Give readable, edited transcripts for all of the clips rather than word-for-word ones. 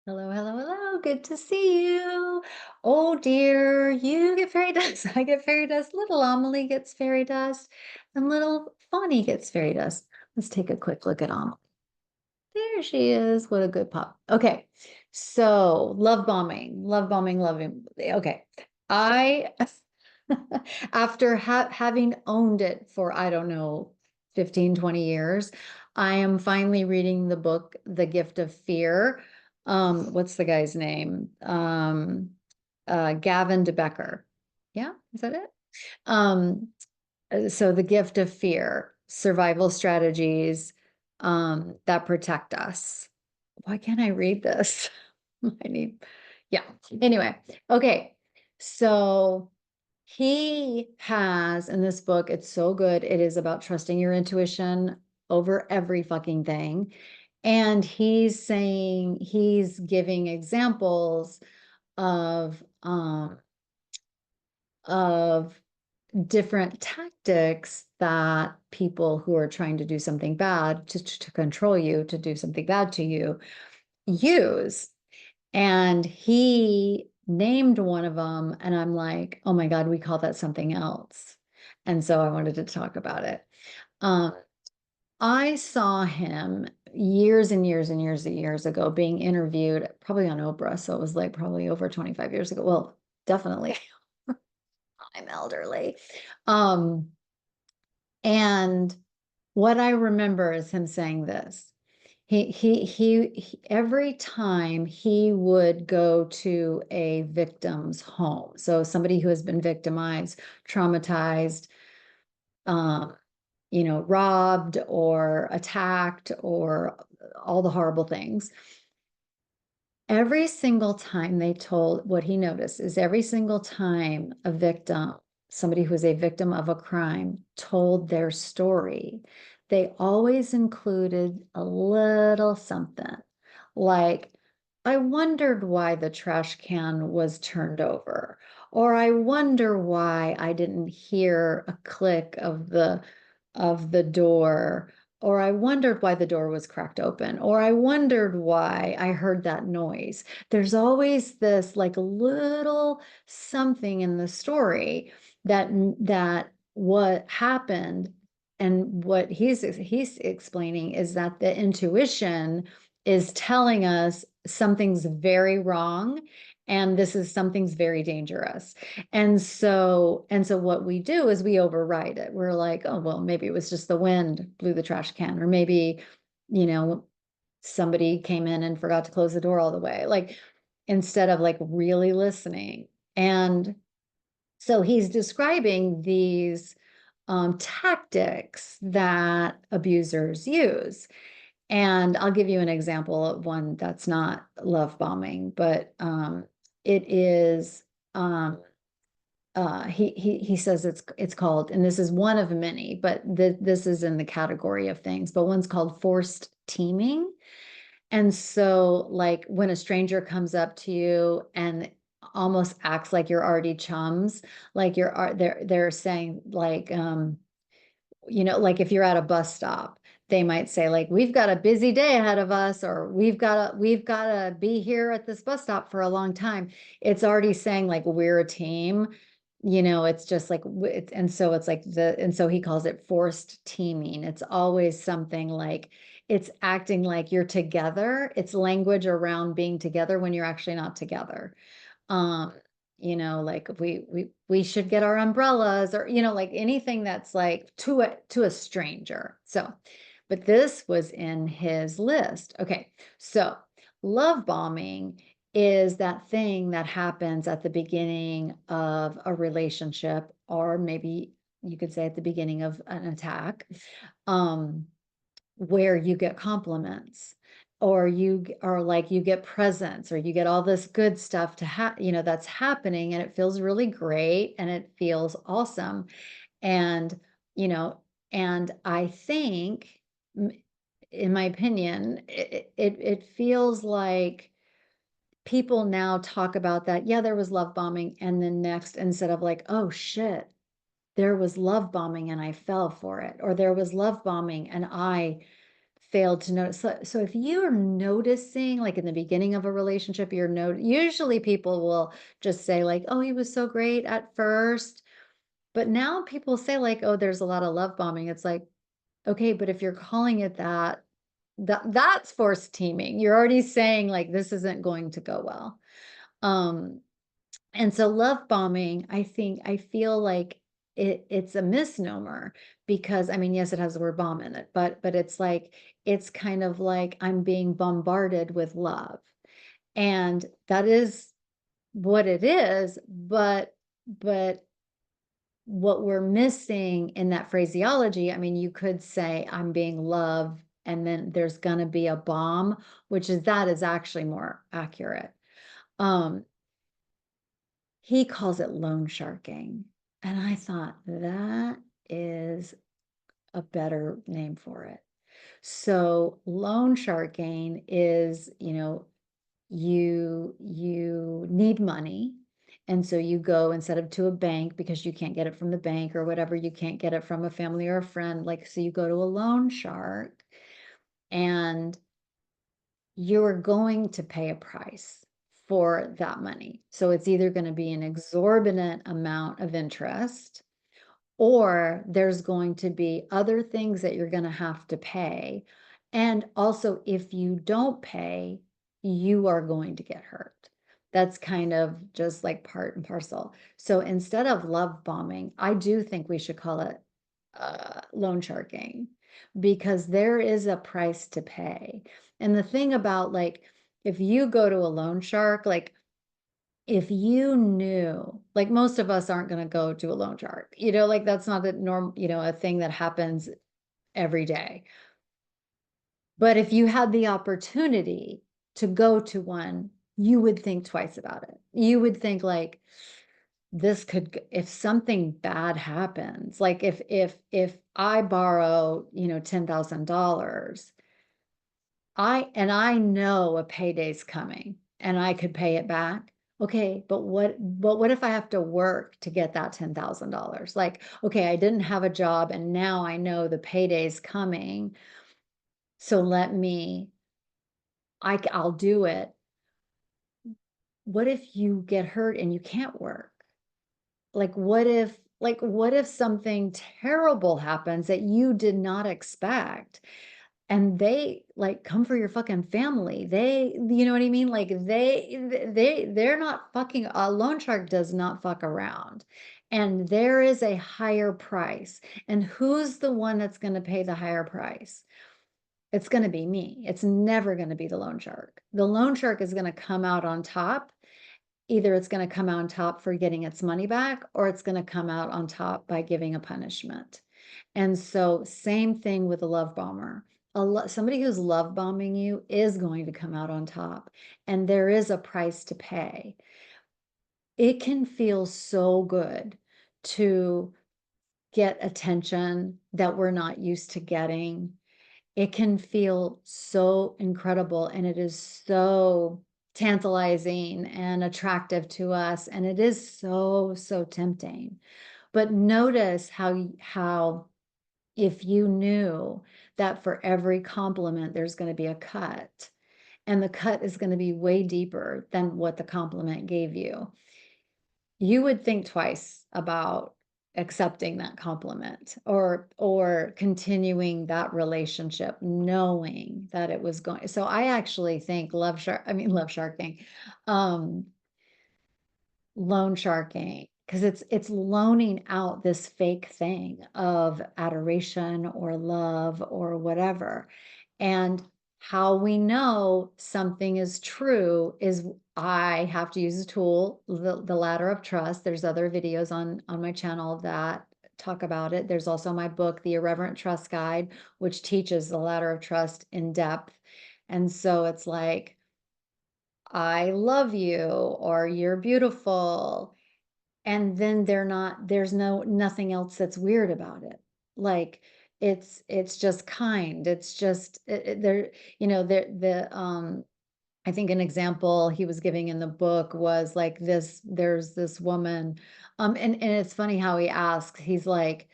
Hello, hello, hello. Good to see you. Oh dear, you get fairy dust. I get fairy dust. Little Amelie gets fairy dust. And little Fawny gets fairy dust. Let's take a quick look at Amelie. There she is. What a good pup. Okay. So love bombing, love bombing, loving. Okay. I, after having owned it for, I don't know, 15, 20 years, I am finally reading the book, The Gift of Fear. What's the guy's name? Gavin DeBecker. Yeah, is that it? Um, so The Gift of Fear, survival strategies that protect us. Why can't I read this? I need, yeah. Anyway, okay. So he has in this book, it's so good. It is about trusting your intuition over every fucking thing. And he's giving examples of um of different tactics that people who are trying to do something bad to control you, to do something bad to you, use. And he named one of them, and I'm like, oh my God, we call that something else. And so I wanted to talk about it. Um, I saw him years and years and years and years ago being interviewed, probably on Oprah. So it was like probably over 25 years ago. Well, definitely. I'm elderly. Um, and what I remember is him saying this. Every time he would go to a victim's home, so somebody who has been victimized, traumatized, um, robbed or attacked or all the horrible things. Every single time they told, what he noticed is every single time a victim, somebody who was a victim of a crime, told their story, they always included a little something like, I wondered why the trash can was turned over, or I wonder why I didn't hear a click of the door, or I wondered why the door was cracked open, or I wondered why I heard that noise. There's always this like little something in the story that what happened, and what he's explaining is that the intuition is telling us something's very wrong, and this is something's very dangerous. And so what we do is we override it. We're like, oh, well, maybe it was just the wind blew the trash can, or maybe, you know, somebody came in and forgot to close the door all the way. Like, instead of like really listening. And so he's describing these tactics that abusers use. And I'll give you an example of one that's not love bombing, but it is he says it's called, and this is one of many, but this is in the category of things, but one's called forced teaming. And so like when a stranger comes up to you and almost acts like you're already chums, like they're saying like like if you're at a bus stop, they might say like, we've got a busy day ahead of us, or we've got to be here at this bus stop for a long time. It's already saying like we're a team. It's just like and so it's like and so he calls it forced teaming. It's always something like it's acting like you're together. It's language around being together when you're actually not together. Um, like we should get our umbrellas, or like anything that's like to a stranger. So, but this was in his list. Okay, so love bombing is that thing that happens at the beginning of a relationship, or maybe you could say at the beginning of an attack, um, where you get compliments, or you are like you get presents, or you get all this good stuff that's happening, and it feels really great and it feels awesome. And you know and I think, in my opinion, it feels like people now talk about that, yeah, there was love bombing, and then next, instead of like, oh shit, there was love bombing and I fell for it, or there was love bombing and I failed to notice. So if you're noticing, like in the beginning of a relationship, usually people will just say like, oh, he was so great at first. But now people say like, oh, there's a lot of love bombing. It's like, okay, but if you're calling it that, that's forced teaming. You're already saying like, this isn't going to go well. And so love bombing, I feel like it's a misnomer because I mean, yes, it has the word bomb in it, but it's like, it's kind of like I'm being bombarded with love. And that is what it is, but what we're missing in that phraseology, I mean, you could say I'm being loved and then there's going to be a bomb, that is actually more accurate. He calls it loan sharking. And I thought that is a better name for it. So loan sharking is, you need money. And so you go instead of to a bank because you can't get it from the bank or whatever, you can't get it from a family or a friend. Like, so you go to a loan shark and you're going to pay a price for that money. So it's either going to be an exorbitant amount of interest, or there's going to be other things that you're going to have to pay. And also, if you don't pay, you are going to get hurt. That's kind of just like part and parcel. So instead of love bombing, I do think we should call it loan sharking, because there is a price to pay. And the thing about like, if you go to a loan shark, like if you knew, like most of us aren't going to go to a loan shark, like that's not a norm, a thing that happens every day. But if you had the opportunity to go to one, you would think twice about it. You would think like, this could, if something bad happens, like if I borrow, $10,000, I know a payday's coming and I could pay it back. Okay, but what if I have to work to get that $10,000? Like, okay, I didn't have a job and now I know the payday's coming. So I'll do it. What if you get hurt and you can't work? What if something terrible happens that you did not expect? And they like come for your fucking family. You know what I mean? Like they're not fucking, a loan shark does not fuck around. And there is a higher price. And who's the one that's going to pay the higher price? It's going to be me. It's never going to be the loan shark. The loan shark is going to come out on top. Either it's going to come out on top for getting its money back, or it's going to come out on top by giving a punishment. And so same thing with a love bomber. Somebody who's love bombing you is going to come out on top, and there is a price to pay. It can feel so good to get attention that we're not used to getting. It can feel so incredible, and it is so tantalizing and attractive to us, and it is so, so tempting. But notice how if you knew that for every compliment, there's going to be a cut, and the cut is going to be way deeper than what the compliment gave you, you would think twice about accepting that compliment or continuing that relationship, knowing that it was going. So I actually think love sharking, loan sharking, because it's loaning out this fake thing of adoration or love or whatever. And how we know something is true is I have to use a tool, the ladder of trust. There's other videos on my channel that talk about it. There's also my book, The Irreverent Trust Guide, which teaches the ladder of trust in depth. And so it's like, I love you, or you're beautiful. And then there's nothing else that's weird about it. Like it's just kind. It's just there, I think an example he was giving in the book was like there's this woman, and it's funny how he asks, he's like,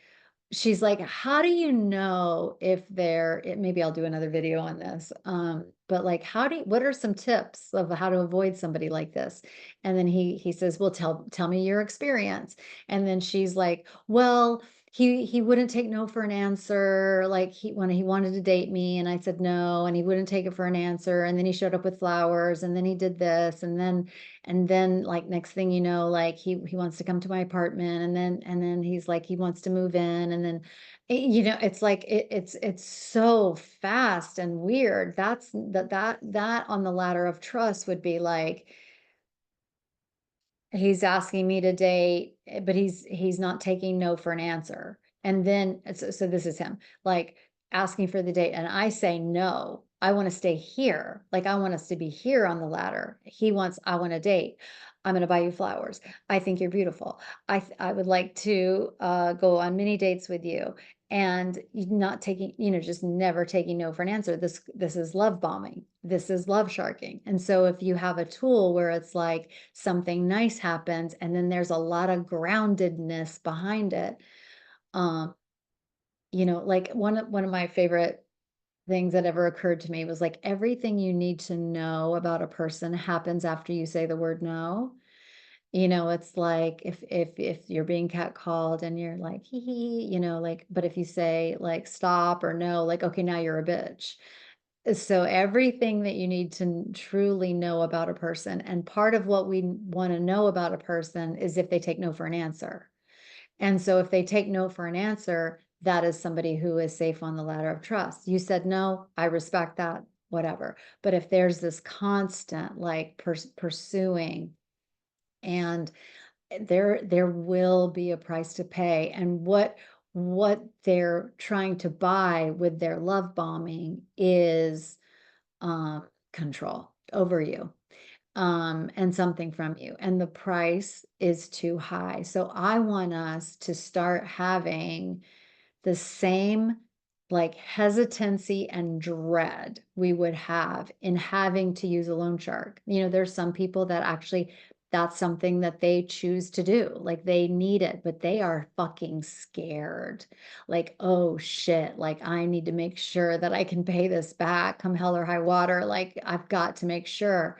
she's like, how do you know if maybe I'll do another video on this. But like, what are some tips of how to avoid somebody like this? And then he says, well, tell me your experience. And then she's like, well, he wouldn't take no for an answer. Like when he wanted to date me and I said no, and he wouldn't take it for an answer. And then he showed up with flowers and then he did this. And then like next thing you know, like he wants to come to my apartment and then he's like he wants to move in and then it's like it's so fast and weird. That on the ladder of trust would be like he's asking me to date, but he's not taking no for an answer. And then so this is him like asking for the date and I say no. I want to stay here. Like I want us to be here on the ladder. I want a date. I'm going to buy you flowers. I think you're beautiful. I would like to go on many dates with you and not taking, just never taking no for an answer. This is love bombing. This is love sharking. And so if you have a tool where it's like something nice happens and then there's a lot of groundedness behind it, um, like one of my favorite things that ever occurred to me was like everything you need to know about a person happens after you say the word no. It's like if you're being catcalled and you're like hee hee, like, but if you say like stop or no, like okay, now you're a bitch. So everything that you need to truly know about a person, and part of what we want to know about a person is if they take no for an answer. And so if they take no for an answer, that is somebody who is safe on the ladder of trust. You said no, I respect that, whatever. But if there's this constant like pursuing, and there will be a price to pay. And what they're trying to buy with their love bombing is control over you, and something from you. And the price is too high. So I want us to start having the same like hesitancy and dread we would have in having to use a loan shark. There's some people that actually that's something that they choose to do. Like they need it, but they are fucking scared. Like, oh shit, like I need to make sure that I can pay this back come hell or high water. Like I've got to make sure.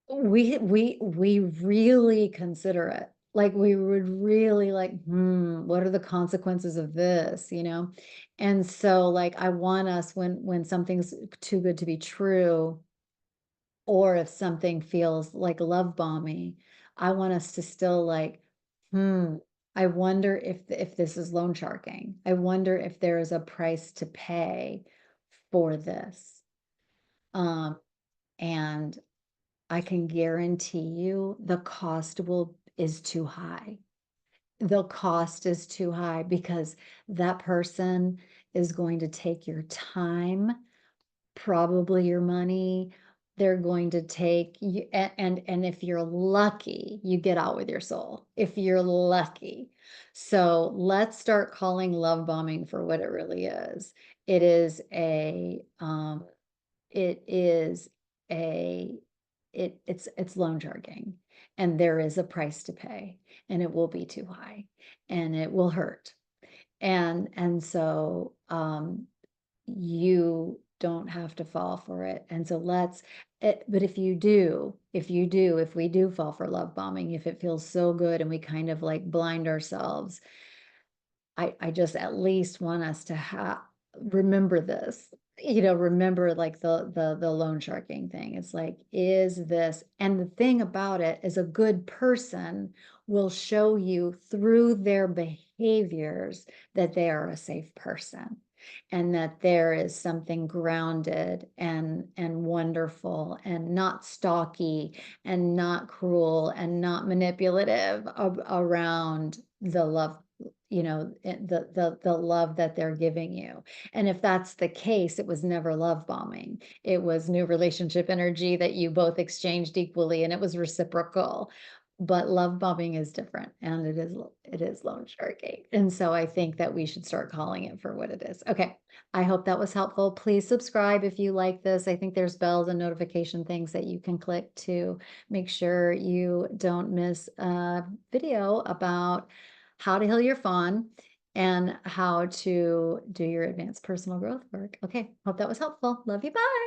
We really consider it. Like we would really like, what are the consequences of this, And so like I want us when something's too good to be true, or if something feels like love bombing, I want us to still like, I wonder if this is loan sharking. I wonder if there is a price to pay for this. And I can guarantee you the cost is too high. The cost is too high because that person is going to take your time, probably your money. They're going to take you, and if you're lucky, you get out with your soul. If you're lucky. So let's start calling love bombing for what it really is. It is a it is a it's loan sharking, and there is a price to pay, and it will be too high, and it will hurt. And so you don't have to fall for it. And so but if we do fall for love bombing, if it feels so good and we kind of like blind ourselves, I just at least want us to remember this, remember like the loan sharking thing. It's like, is this, and the thing about it is a good person will show you through their behaviors that they are a safe person and that there is something grounded and wonderful and not stalky and not cruel and not manipulative around the love, the love that they're giving you. And if that's the case, it was never love bombing. It was new relationship energy that you both exchanged equally, and it was reciprocal. But love bombing is different, and it is loan sharking. And so I think that we should start calling it for what it is. Okay, I hope that was helpful. Please subscribe if you like this. I think there's bells and notification things that you can click to make sure you don't miss a video about how to heal your fawn, and how to do your advanced personal growth work. Okay, hope that was helpful. Love you. Bye.